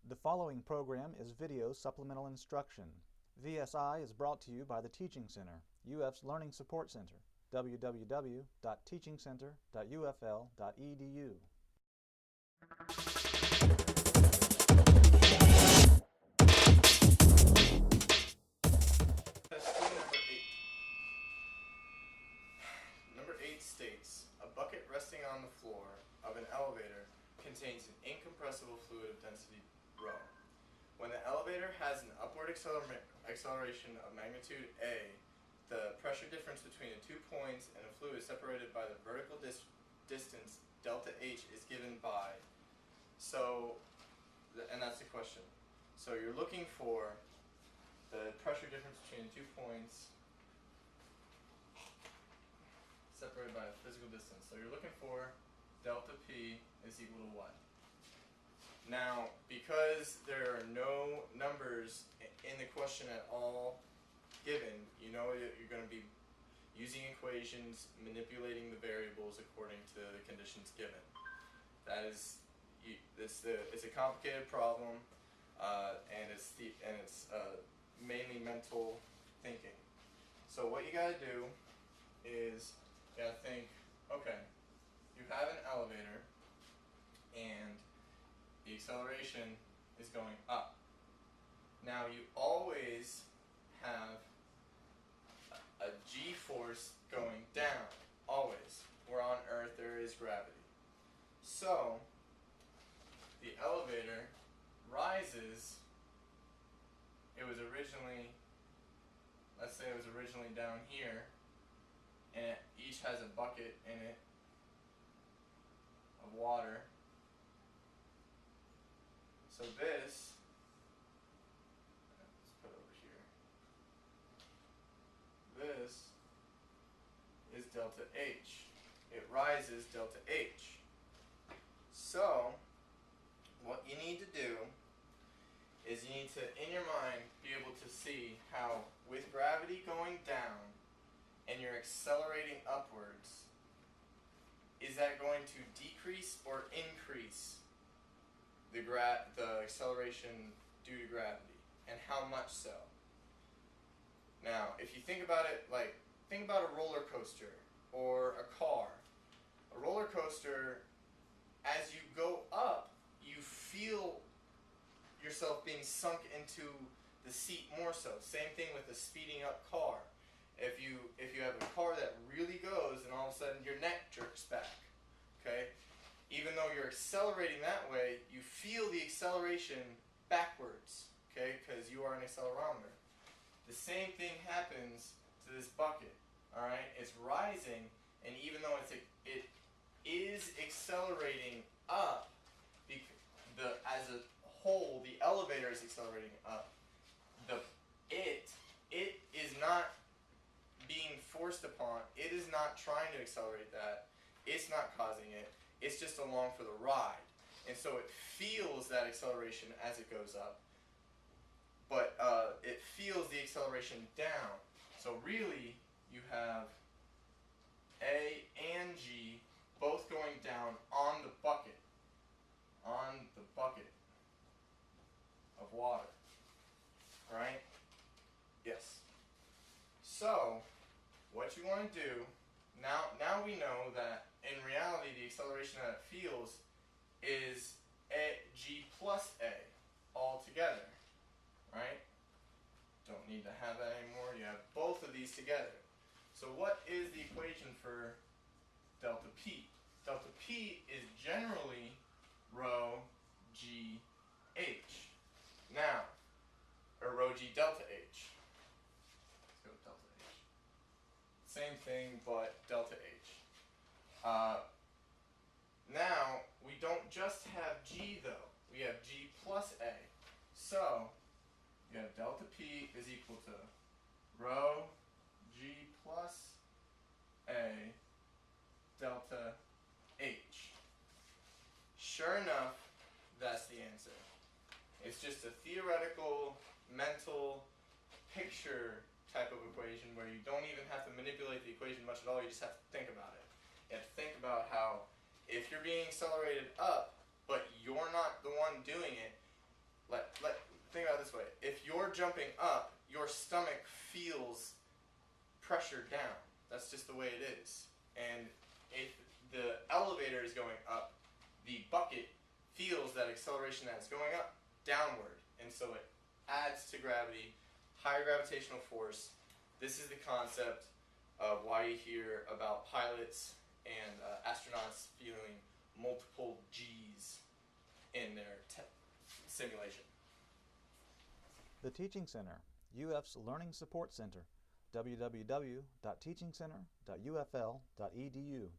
The following program is video supplemental instruction. VSI is brought to you by the Teaching Center, UF's Learning Support Center, www.teachingcenter.ufl.edu. Question number 8. Number 8 states, a bucket resting on the floor of an elevator contains an incompressible fluid of density rho. When the elevator has an upward acceleration of magnitude A, the pressure difference between the 2 points and the fluid separated by the vertical distance delta H is given by. And that's the question. So you're looking for the pressure difference between the 2 points separated by a physical distance. So you're looking for delta P is equal to what? Now, because there are no numbers in the question at all given, you know that you're going to be using equations, manipulating the variables according to the conditions given. That is, it's a complicated problem, and it's mainly mental thinking. So what you got to do is you got to think, okay, you have an elevator and the acceleration is going up. Now you always have a g-force going down, always. Where on Earth there is gravity. So the elevator rises. Let's say it was originally down here, and it each has a bucket in it of water. So this, let's put over here, this is delta H. It rises delta H. So what you need to do is you need to, in your mind, be able to see how with gravity going down and you're accelerating upwards, is that going to decrease or increase the acceleration due to gravity, and how much so? Now, if you think about it, think about a roller coaster or a car. A roller coaster, as you go up, you feel yourself being sunk into the seat more so. Same thing with a speeding up car. If you have a car that really goes and all of a sudden your neck jerks back, okay? Even though you're accelerating that way, you feel the acceleration backwards, okay? Because you are an accelerometer. The same thing happens to this bucket, all right? It's rising, and even though it is accelerating up, as a whole, the elevator is accelerating up. It is not being forced upon. It is not trying to accelerate that. It's not causing it. It's just along for the ride. And so it feels that acceleration as it goes up, but it feels the acceleration down. So really, you have A and G both going down on the bucket of water. Right? Yes. So what you want to do, now we know that in reality the acceleration that it feels is G plus A all together. Right? Don't need to have that anymore. You have both of these together. So what is the equation for delta P? Delta P is generally rho G H. Now, or rho G delta H. Let's go with delta H. Same thing, but delta H. Now, we don't just have G though. We have G plus A. So, you have delta P is equal to rho G plus A delta H. Sure enough, that's the answer. It's just a theoretical, mental picture type of equation where you don't even have to manipulate the equation much at all, you just have to think about it. You have to think about how if you're being accelerated up, but you're not the one doing it, Think about it this way. If you're jumping up, your stomach feels pressure down. That's just the way it is. And if the elevator is going up, the bucket feels that acceleration that it's going up, downward. And so it adds to gravity, higher gravitational force. This is the concept of why you hear about pilots and astronauts feeling multiple G's in their simulation. The Teaching Center, UF's Learning Support Center, www.teachingcenter.ufl.edu.